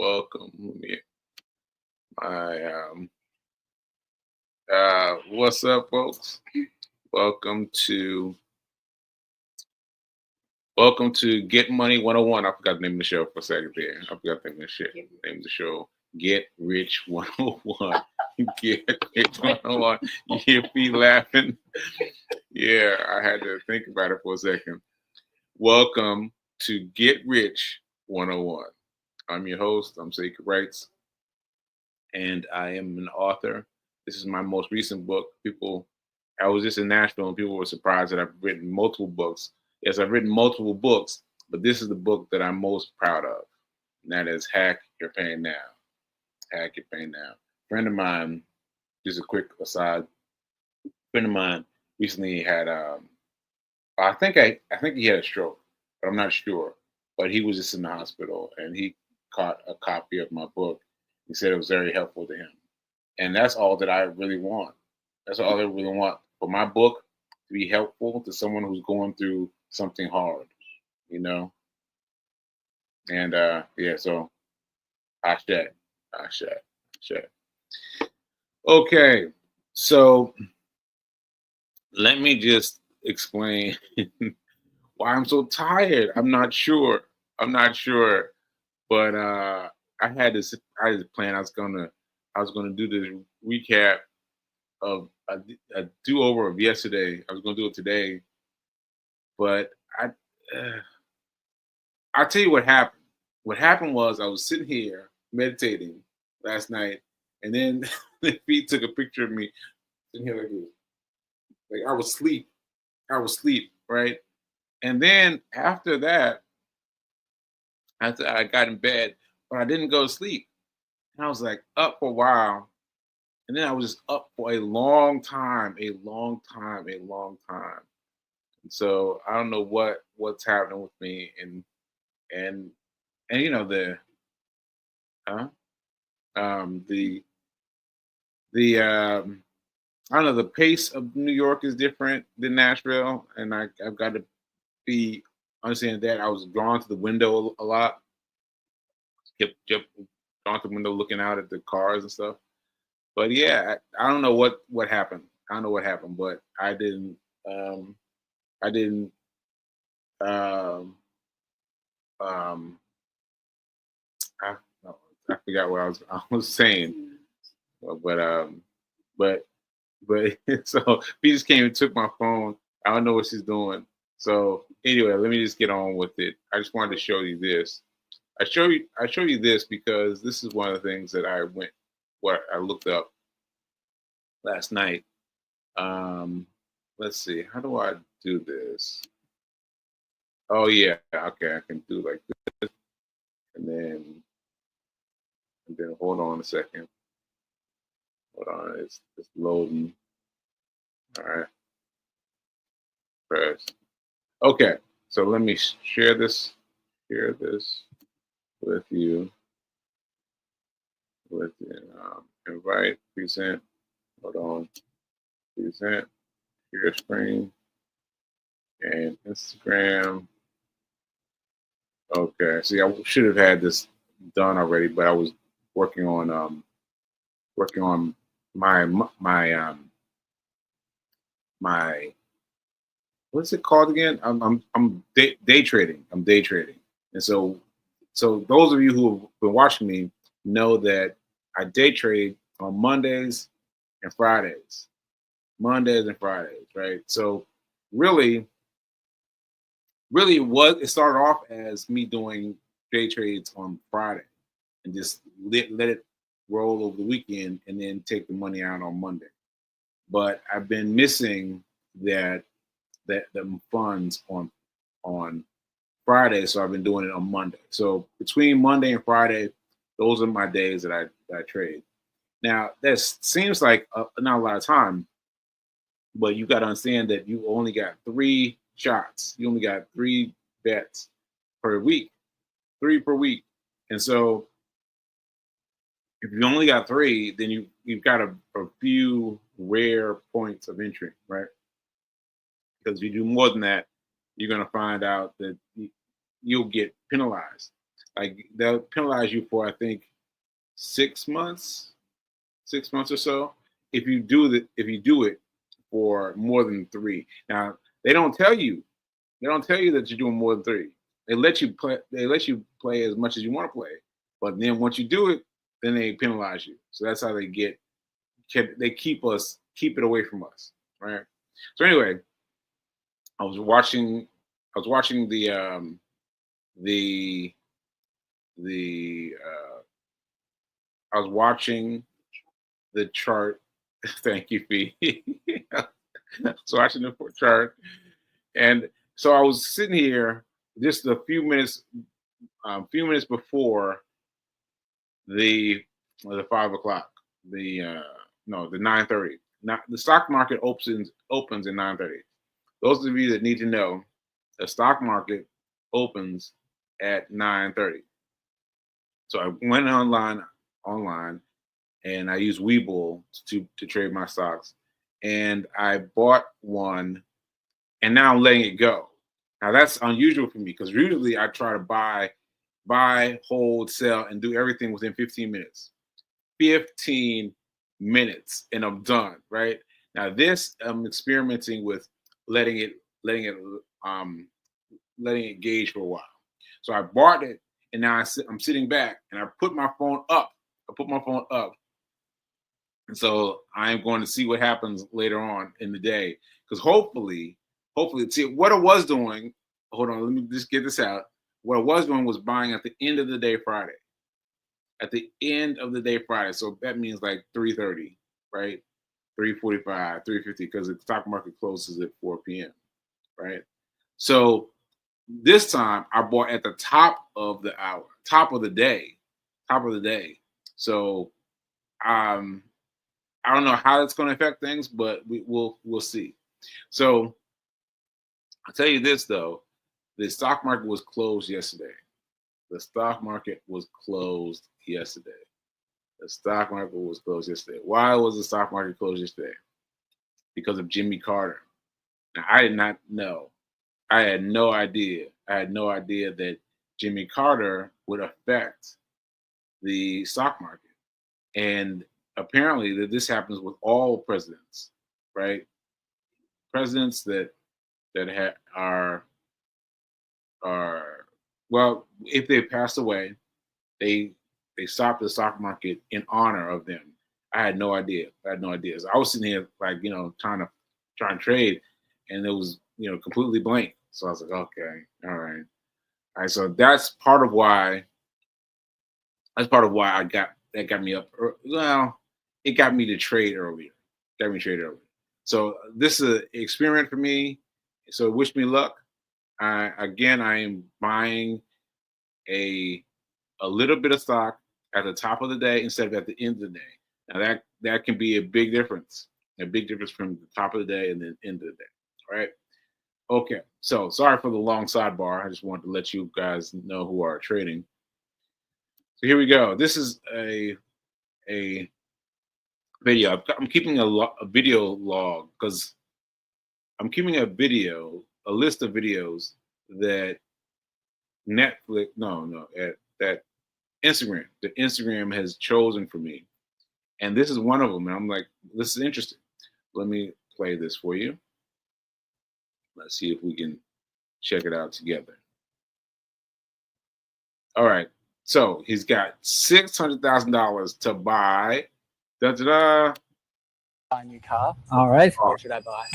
welcome. What's up, folks? Welcome to Get Money 101. I forgot the name of the show for a second there. I forgot the name of the show. Get Rich 101. Get Rich 101. You hear me laughing? Yeah, I had to think about it for a second. Welcome to Get Rich 101. I'm your host. I'm Sekou Writes, and I am an author. This is my most recent book. I was just in Nashville, and people were surprised that I've written multiple books. Yes, I've written multiple books, but this is the book that I'm most proud of, and that is Hack Your Pain Now. Hack Your Pain Now. A friend of mine, just a quick aside, a friend of mine recently had, I think he had a stroke, but I'm not sure. But he was just in the hospital, and he caught a copy of my book. He said it was very helpful to him. And that's all that I really want. That's all I really want for my book to be helpful to someone who's going through something hard, you know? And so I check. Okay, so let me just explain why I'm so tired. I'm not sure, but I had this plan. I was gonna do this recap of a do-over of yesterday. I was gonna do it today, but I'll tell you what happened. What happened was I was sitting here meditating last night, and then Pete took a picture of me sitting here like this. Like I was asleep, right? And then after that, after I got in bed, but I didn't go to sleep. And I was like up for a while. And then I was just up for a long time. And so I don't know what's happening with me and you know the I don't know, the pace of New York is different than Nashville, and I've got to be understanding that. I was drawn to the window a lot. Kept drawn to the window looking out at the cars and stuff. But yeah, I don't know what happened. I don't know what happened, but I didn't um um I, I forgot what I was saying. But so he just came and took my phone. I don't know what she's doing. So anyway, let me just get on with it. I just wanted to show you this. I show you this because this is one of the things that I looked up last night. Let's see, how do I do this? Oh yeah, okay, I can do like this, and then hold on a second. Hold on, it's loading. All right, press. Okay, so let me share this with you. Invite, present. Hold on, present. Share screen and Instagram. Okay, see, I should have had this done already, but I was working on my what's it called again? I'm day trading. I'm day trading, and so those of you who have been watching me know that I day trade on Mondays and Fridays. Right? So really it started off as me doing day trades on Friday and just let it roll over the weekend and then take the money out on Monday. But I've been missing the funds on Friday, so I've been doing it on Monday. So between Monday and Friday, those are my days that I trade. Now that seems like not a lot of time, but you got to understand that you only got 3 shots. You only got 3 bets per week, 3 per week. And so if you only got 3, then you've got a few rare points of entry, right? Because if you do more than that, you're going to find out that you'll get penalized. Like they'll penalize you for I think 6 months, 6 months or so if you do it for more than 3. Now they don't tell you that you're doing more than 3. They let you play. They let you play as much as you want to play, but then once you do it, then they penalize you. So that's how they keep it away from us, right? So anyway, I was watching I was watching the chart. Thank you, Fee. I was watching the chart, and so I was sitting here just a few minutes before the 5 o'clock, the 9:30. Now the stock market opens at 9:30. Those of you that need to know, the stock market opens at 9:30. So I went online, and I used Webull to trade my stocks, and I bought one, and now I'm letting it go. Now that's unusual for me because usually I try to buy, hold, sell, and do everything within 15 minutes. 15 minutes, and I'm done. Right now, this I'm experimenting with letting it gauge for a while. So I bought it, and now I'm sitting back, and I put my phone up. And so I'm going to see what happens later on in the day, because hopefully, see what I was doing. Hold on, let me just get this out. What I was doing was buying at the end of the day Friday. At the end of the day Friday, so that means like 3:30, right? 3:45, 3:50, because the stock market closes at 4 p.m. Right? So this time I bought at the top of the hour, top of the day. So I don't know how it's going to affect things, but we'll see. So I'll tell you this though, the stock market was closed yesterday. The stock market was closed yesterday. Why was the stock market closed yesterday? Because of Jimmy Carter. Now, I did not know. I had no idea that Jimmy Carter would affect the stock market. And apparently that this happens with all presidents, right? Presidents that are well, if they pass away, they stop the stock market in honor of them. I had no idea. So I was sitting here like, trying to trade, and it was, completely blank. So I was like, okay, all right. So that's part of why that got me up. Well, it got me to trade earlier. So this is an experiment for me. So wish me luck. I am buying a little bit of stock at the top of the day instead of at the end of the day. Now that can be a big difference from the top of the day and the end of the day. All right. Okay. So sorry for the long sidebar. I just wanted to let you guys know who are trading. So here we go. This is a video. I'm keeping a video log because I'm keeping a list of videos that Netflix, that Instagram has chosen for me. And this is one of them. And I'm like, this is interesting. Let me play this for you. Let's see if we can check it out together. All right. So he's got $600,000 to buy. Buy a new car. All right. What should I buy?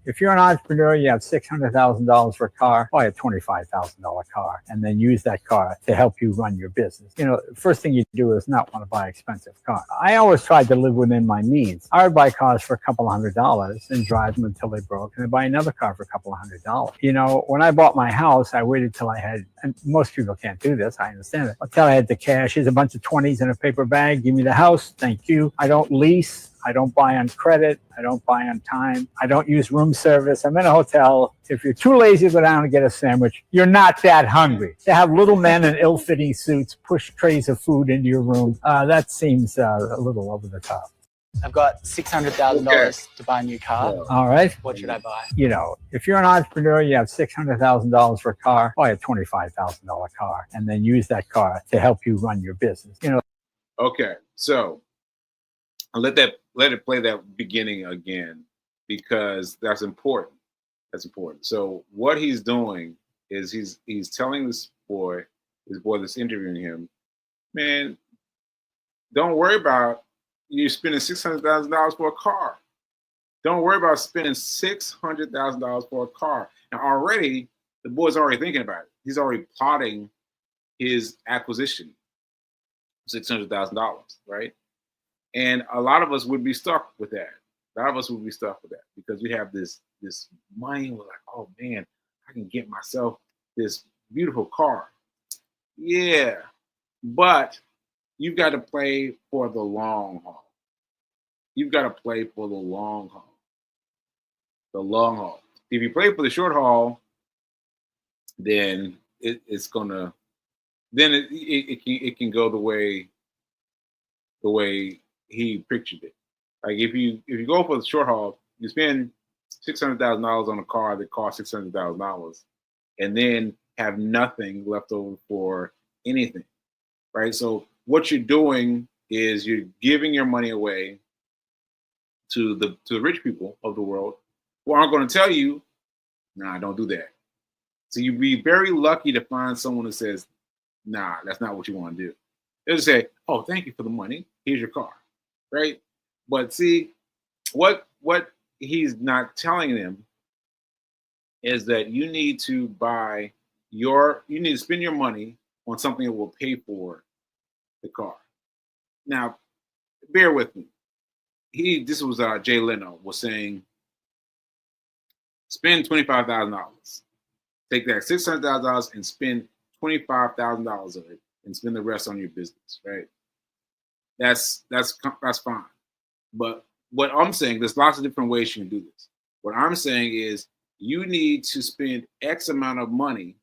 If you're an entrepreneur, you have $600,000 for a car, buy a $25,000 car, and then use that car to help you run your business. First thing you do is not want to buy an expensive car. I always tried to live within my means. I would buy cars for a couple of $100 and drive them until they broke, and then buy another car for a couple of $100. When I bought my house, I waited till I had, and most people can't do this, I understand it, until I had the cash. Here's a bunch of 20s in a paper bag. Give me the house. Thank you. I don't lease. I don't buy on credit. I don't buy on time. I don't use room service. I'm in a hotel. If you're too lazy to go down and get a sandwich, you're not that hungry. To have little men in ill-fitting suits push trays of food into your room, that seems a little over the top. I've got $600,000 to buy a new car. All right. What should I buy? You know, if you're an entrepreneur, you have $600,000 for a car, buy a $25,000 car, and then use that car to help you run your business. You know. Okay, so let it play that beginning again, because that's important. That's important. So what he's doing is he's telling this boy that's interviewing him, man, don't worry about you spending $600,000 for a car. Don't worry about spending $600,000 for a car. And already, the boy's already thinking about it. He's already plotting his acquisition, $600,000, right? And a lot of us would be stuck with that. A lot of us would be stuck with that because we have this money. We're like, oh man, I can get myself this beautiful car. Yeah, but you've got to play for the long haul. You've got to play for the long haul. The long haul. If you play for the short haul, then it can go the way he pictured it. Like if you go for the short haul, you spend $600,000 on a car that costs $600,000, and then have nothing left over for anything, right? So what you're doing is you're giving your money away to the rich people of the world who aren't going to tell you, nah, don't do that. So you'd be very lucky to find someone who says, nah, that's not what you want to do. They'll just say, oh, thank you for the money. Here's your car, right? But see, what he's not telling them is that you need to spend your money on something that will pay for the car. Now, bear with me. This was Jay Leno was saying, spend $25,000. Take that $600,000 and spend $25,000 of it, and spend the rest on your business, right? That's fine. But what I'm saying, there's lots of different ways you can do this. What I'm saying is you need to spend X amount of money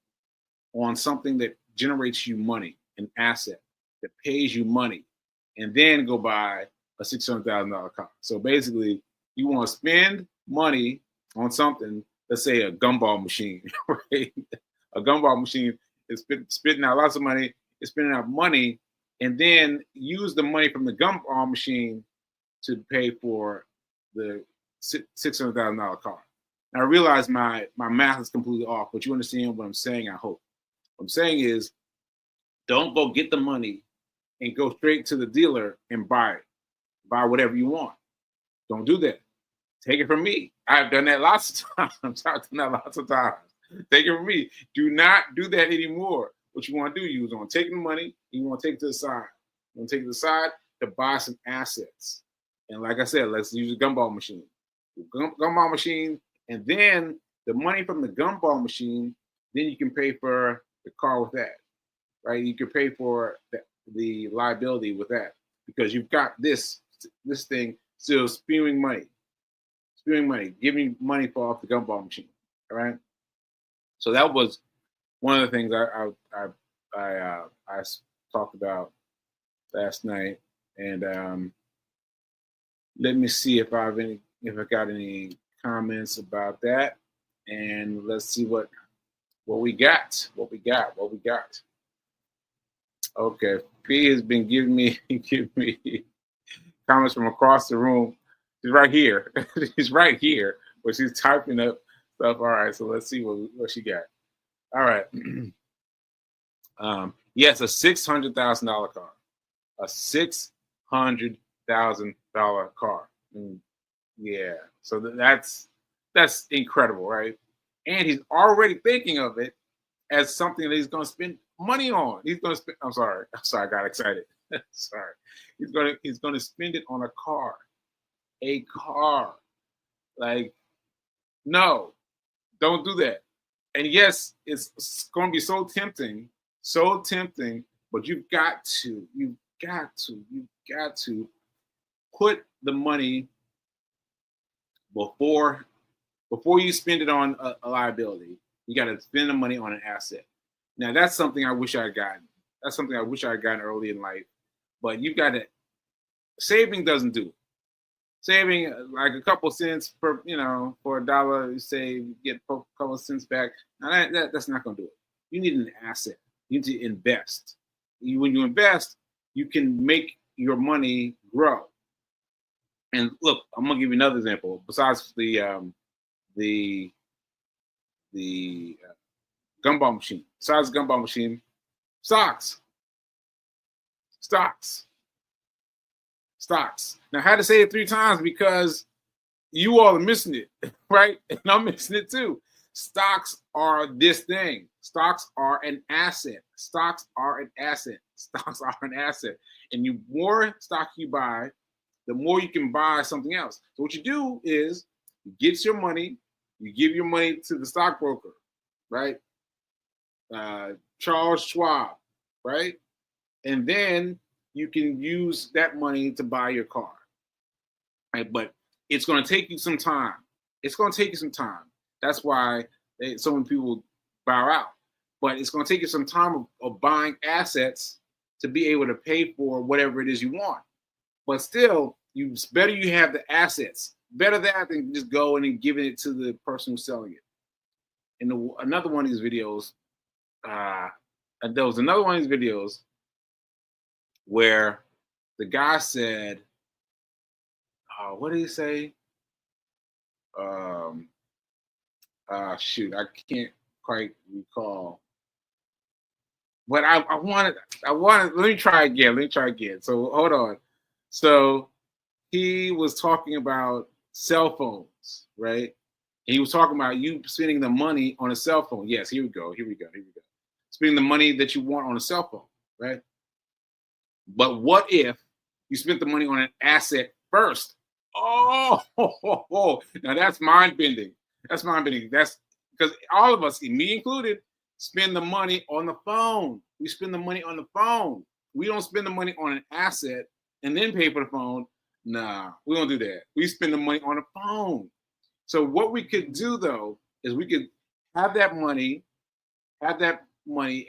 on something that generates you money, an asset that pays you money, and then go buy a $600,000 car. So basically, you want to spend money on something, let's say a gumball machine, right? A gumball machine is spitting out lots of money, it's spending out money, and then use the money from the gumball machine to pay for the $600,000 car. Now, I realize my math is completely off, but you understand what I'm saying, I hope. What I'm saying is, don't go get the money and go straight to the dealer and buy it. Buy whatever you want. Don't do that. Take it from me. I've done that lots of times. Take it from me. Do not do that anymore. What you want to do, you want to take the money, you want to take it to the side. You want to take it to the side to buy some assets. And like I said, let's use a gumball machine. Gumball machine, and then the money from the gumball machine, then you can pay for the car with that, right? You can pay for the liability with that because you've got this thing still spewing money, giving money for off the gumball machine, all right? So that was one of the things I talked about last night, and let me see if I got any comments about that, and let's see what we got. Okay, Fee has been giving me comments from across the room. She's right here. She's right here, but she's typing up stuff. All right, so let's see what she got. All right. Yes, a $600,000 car. A $600,000 car. Yeah, so that's incredible, right? And he's already thinking of it as something that he's going to spend money on. He's going to spend. I'm sorry, I got excited. Sorry. He's going to spend it on a car. A car. Like, no, don't do that. And yes, it's going to be so tempting, but you've got to put the money before you spend it on a liability. You got to spend the money on an asset. Now, that's something I wish I had gotten. That's something I wish I had gotten early in life. But you've got to, saving doesn't do it. saving like a couple cents per, for a dollar, you save, get a couple cents back. Now that's not going to do it. You need an asset. You need to invest. When you invest, you can make your money grow. And look, I'm gonna give you another example. Besides the gumball machine, besides the gumball machine, stocks. Now, I had to say it 3 times because you all are missing it, right? And I'm missing it too. Stocks are this thing. Stocks are an asset. Stocks are an asset. Stocks are an asset. And the more stock you buy, the more you can buy something else. So what you do is you get your money, you give your money to the stockbroker, right? Charles Schwab, right? And then you can use that money to buy your car, right? But it's going to take you some time. That's why so many people bow out. But it's going to take you some time of buying assets to be able to pay for whatever it is you want. But still, it's better you have the assets. Better that than just going and giving it to the person who's selling it. And another one of these videos, there was another one of these videos where the guy said, what did he say? Shoot, I can't quite recall. But I wanted, let me try again. So hold on. So he was talking about cell phones, right? And he was talking about you spending the money on a cell phone. Yes, here we go. Spending the money that you want on a cell phone, right? But what if you spent the money on an asset first? Oh, now that's mind-bending. That's because all of us, me included, spend the money on the phone. We spend the money on the phone. We don't spend the money on an asset and then pay for the phone. Nah, we don't do that. We spend the money on the phone. So what we could do though is we could have that money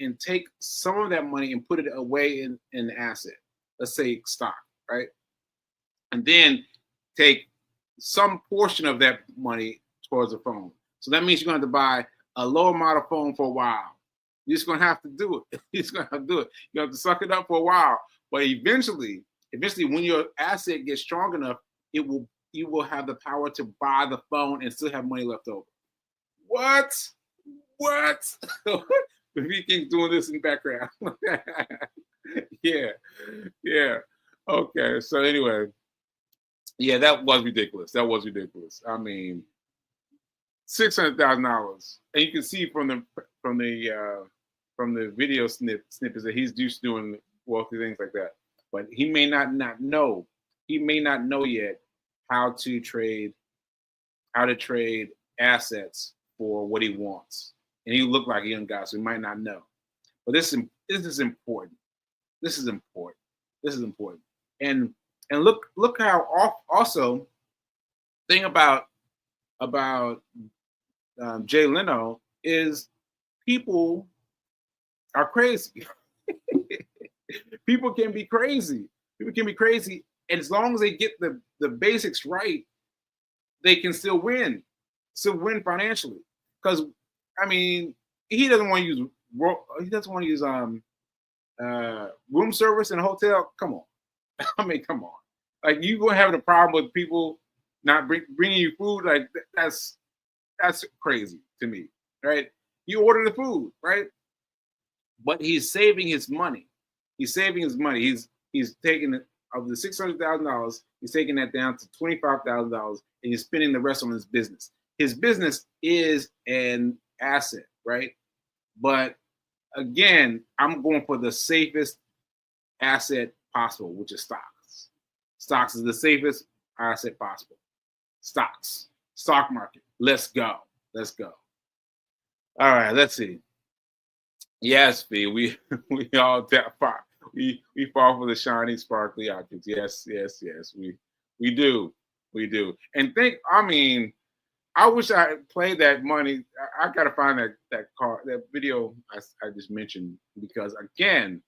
and take some of that money and put it away in an asset. Let's say stock, right? And then take some portion of that money towards the phone. So that means you're going to have to buy a lower model phone for a while. You're just going to have to do it. You have to suck it up for a while. But eventually, when your asset gets strong enough, you will have the power to buy the phone and still have money left over. What? If you keep doing this in the background. Yeah. Okay. So anyway, yeah, that was ridiculous. I mean, $600,000, and you can see from the video snippets that he's used to doing wealthy things like that. But he may not know. He may not know yet how to trade assets for what he wants. And he looked like a young guy, so he might not know. But this is important. And look how also thing about Jay Leno is people are crazy. People can be crazy. And as long as they get the basics right, they can still win financially. Because I mean, he doesn't want to use room service in a hotel. Come on. Come on. Like, you gonna have a problem with people not bringing you food? Like, that's crazy to me, right? You order the food, right? But he's saving his money. He's taking it of the $600,000. He's taking that down to $25,000, and he's spending the rest on his business. His business is an asset, right? But again, I'm going for the safest asset possible, which is stocks. Stocks is the safest asset possible. Stocks, stock market. Let's go. All right, let's see. Yes, V, we all we fall for the shiny, sparkly objects. Yes, we do. And I wish I had played that money. I gotta find that video I just mentioned, because again,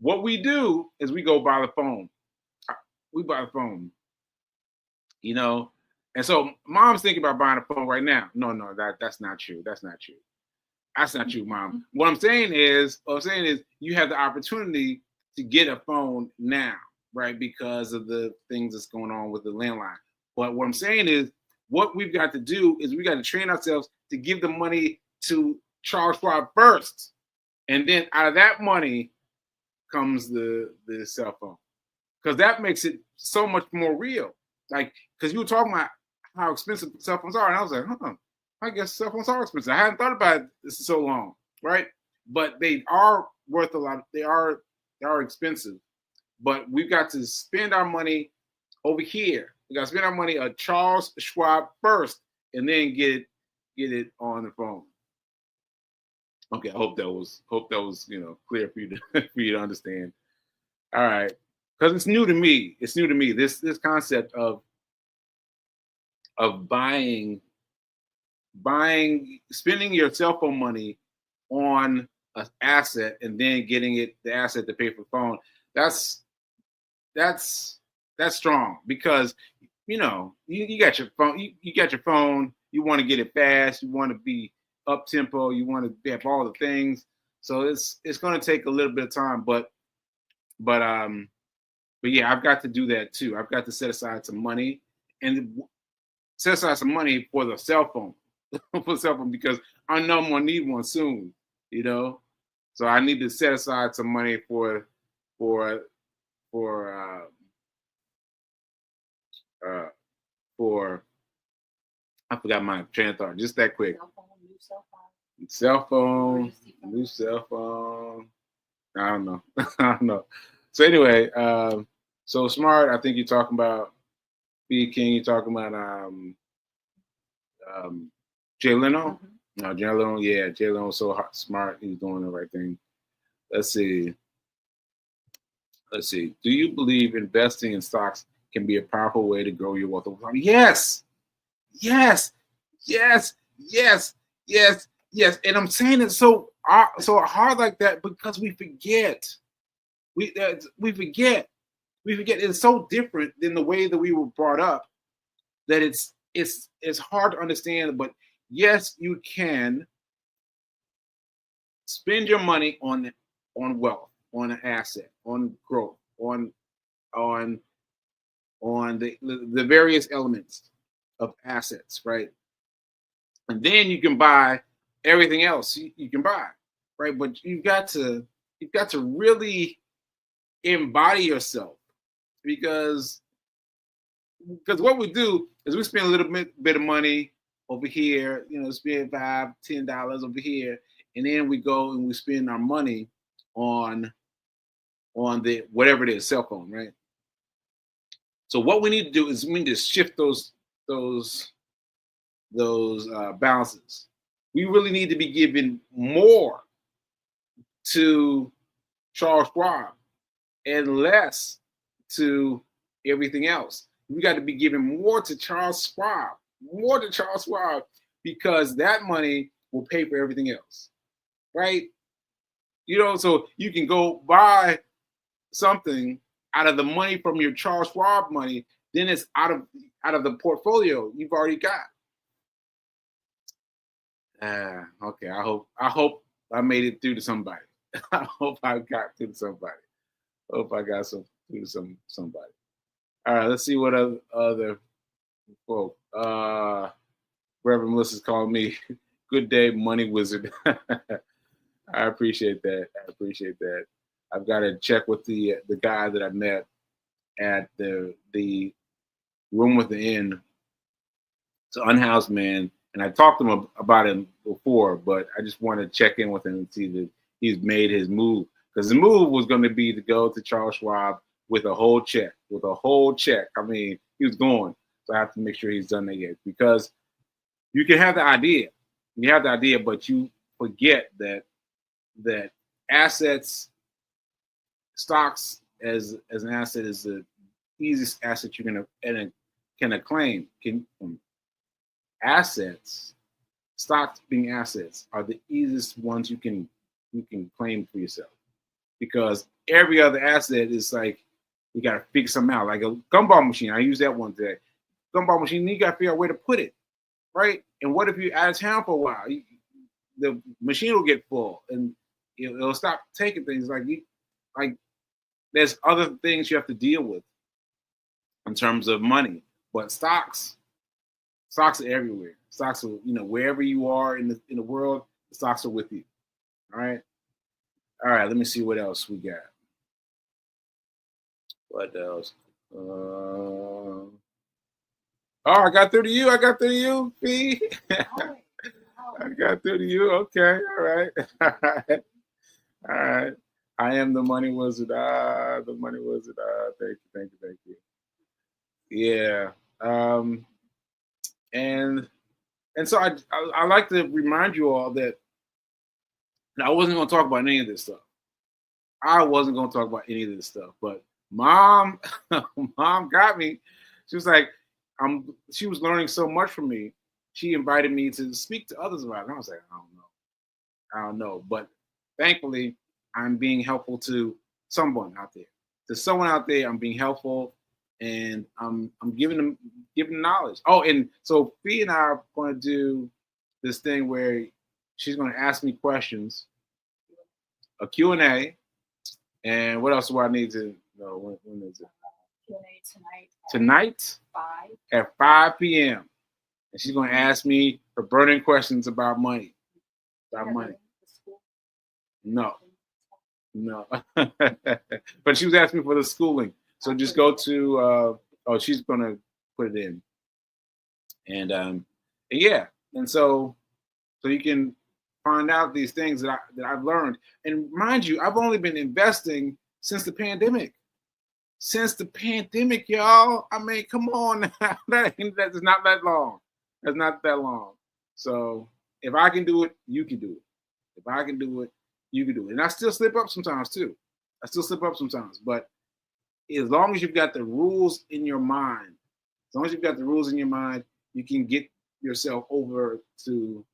what we do is we go buy the phone. We buy the phone. you know. And so mom's thinking about buying a phone right now. No, that's not true. That's not true. That's not true, mom. What I'm saying is you have the opportunity to get a phone now, right? Because of the things that's going on with the landline. But what I'm saying is what we've got to do is we got to train ourselves to give the money to Charles Schwab first. And then out of that money comes the cell phone. Because that makes it so much more real. Like, because you were talking about how expensive cell phones are, and I was like, I guess cell phones are expensive. I hadn't thought about this so long, right? But they are worth a lot. They are expensive. But we've got to spend our money over here. We got to spend our money at Charles Schwab first, and then get it on the phone. Okay, I hope that was clear for you to for you to understand. All right, because it's new to me. It's new to me. This concept of spending your cell phone money on an asset and then getting the asset to pay for the phone. That's strong, because you got your phone. You got your phone. You want to get it fast. You want to be up tempo. You want to have all the things. So it's going to take a little bit of time, but yeah, I've got to do that too. I've got to set aside some money and set aside some money for the cell phone, because I know I'm gonna need one soon. So I need to set aside some money for I forgot my train of thought just that quick. Cell phone, new cell phone. I don't know. I don't know. So anyway, so smart. I think you're talking about B. King. You're talking about Jay Leno. Mhm. No, Jay Leno. Yeah, Jay Leno's so smart. He's doing the right thing. Let's see. Do you believe investing in stocks can be a powerful way to grow your wealth over time? Yes. And I'm saying it so hard like that because we forget. We forget. It's so different than the way that we were brought up that it's hard to understand. But yes, you can spend your money on wealth, on an asset, on growth, on the various elements of assets, right? And then you can buy everything else you can buy, right? But you've got to really embody yourself, because what we do is we spend a little bit of money over here, spend $5-10 over here, and then we go and we spend our money on the whatever it is, cell phone, right? So what we need to do is we need to shift those balances. We really need to be giving more to Charles Schwab and less to everything else. We got to be giving more to Charles Schwab, because that money will pay for everything else, right? So you can go buy something out of the money from your Charles Schwab money, then it's out of the portfolio you've already got. Okay. I hope I made it through to somebody. I hope I got through to somebody. Through to somebody. All right, let's see what other folk. Reverend Melissa's calling me. Good day, money wizard. I appreciate that. I've got to check with the guy that I met at the room with the inn. It's an unhoused man, and I talked to him about him before, but I just want to check in with him and see that he's made his move, because the move was going to be to go to Charles Schwab with a whole check. I mean, he was going, so I have to make sure he's done that yet, because you can have the idea, but you forget that assets, stocks as an asset is the easiest asset you're can claim. Assets, stocks being assets, are the easiest ones you can claim for yourself, because every other asset is like you got to figure something out. Like a gumball machine, I use that one today. gumball machine, you got to figure out where to put it, right? And what if you're out of town for a while? The machine will get full, and it'll stop taking things. Like there's other things you have to deal with in terms of money, but stocks are everywhere. Stocks are, wherever you are in the world, the stocks are with you. All right. Let me see what else we got. What else? Oh, I got through to you, Fee. I got through to you. Okay. All right. All right. I am the money wizard. The money wizard. Thank you. Yeah. And so I like to remind you all that I wasn't going to talk about any of this stuff. But mom got me. She was like, she was learning so much from me. She invited me to speak to others about it. And I was like, I don't know. But thankfully, I'm being helpful to someone out there. To someone out there, I'm being helpful, and I'm giving them knowledge. Oh, and so Fee and I are going to do this thing where she's going to ask me questions, a Q&A, and what else do I need to know? When is it? Q&A tonight. At 5 p.m. And she's going to ask me her burning questions about money. No. But she was asking me for the schooling. So just go to, she's going to put it in. And yeah. And so you can find out these things that I've learned. And mind you, I've only been investing since the pandemic. Y'all. I mean, come on. That's not that long. That's not that long. So if I can do it, you can do it. If I can do it, you can do it. And I still slip up sometimes too. But as long as you've got the rules in your mind, you can get yourself over to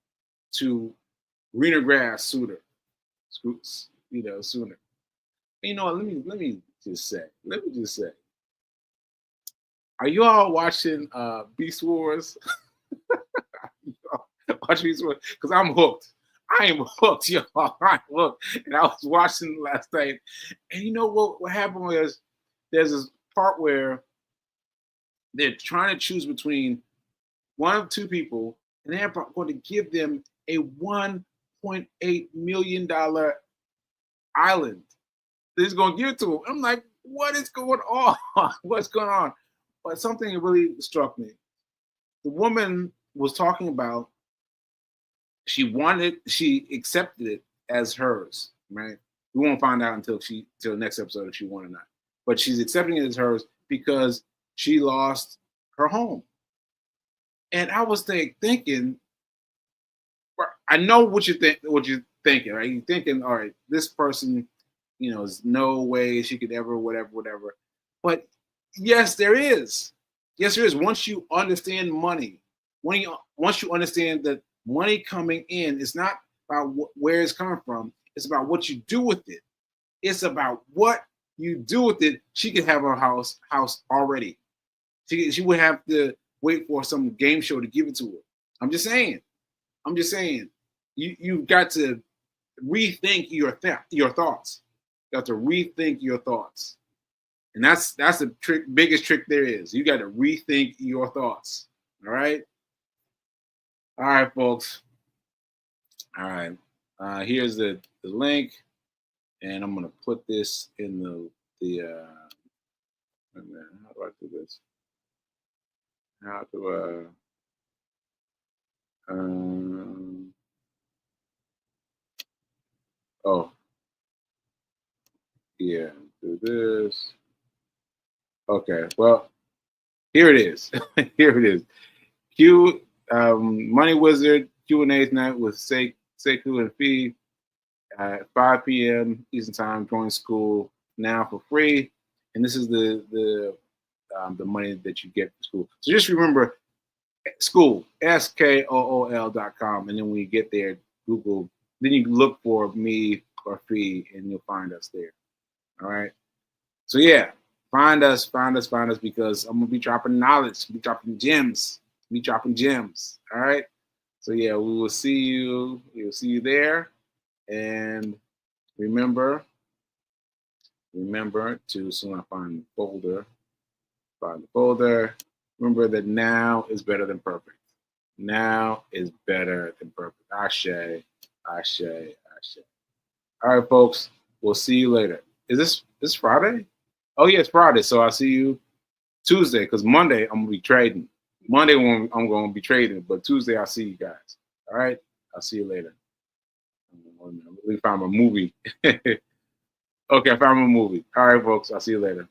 greener grass sooner. Sooner. You know what? Let me just say. Are you all watching Beast Wars? Watch Beast Wars? Because I'm hooked. I am hooked, y'all. I'm hooked. And I was watching last night. And you know what happened was there's this part where they're trying to choose between one of two people, and they're going to give them a $1.8 million island. They're just going to give it to them. I'm like, what is going on? What's going on? But something really struck me. The woman was talking about she accepted it as hers, right? We won't find out until the next episode if she won or not. But she's accepting it as hers because she lost her home. And I was thinking, I know what you're thinking, right? You're thinking, all right, this person, there's no way she could ever, whatever. But yes, there is. Once you understand money, once you understand that money coming in is not about where it's coming from, it's about what you do with it. It's about what you do with it. She could have her house already. She would have to wait for some game show to give it to her. I'm just saying. You've got to rethink your thoughts. You have to rethink your thoughts. And that's the biggest trick there is. You got to rethink your thoughts. All right? All right, folks. All right. Here's the link. And I'm going to put this in the how do I do this? How do do this. Okay, well, here it is. Money Wizard Q&A tonight with Sekou and Fee at 5 p.m. Eastern Time. Join school now for free, and this is the money that you get for school. So just remember, school, SKOOL.com, and then when you get there, Google. Then you look for me or Fee, and you'll find us there. All right. So yeah, Find us because I'm gonna be dropping knowledge, be dropping gems. All right. So yeah, we will see you. We'll see you there. And remember to soon I find the folder. Remember that now is better than perfect. Now is better than perfect. Ashe. All right, folks. We'll see you later. Is this Friday? Oh yeah, it's Friday. So I'll see you Tuesday, because Monday I'm gonna be trading. Monday I'm gonna be trading, but Tuesday I'll see you guys. All right. I'll see you later. I'm really found my movie. Okay, I found my movie. All right, folks. I'll see you later.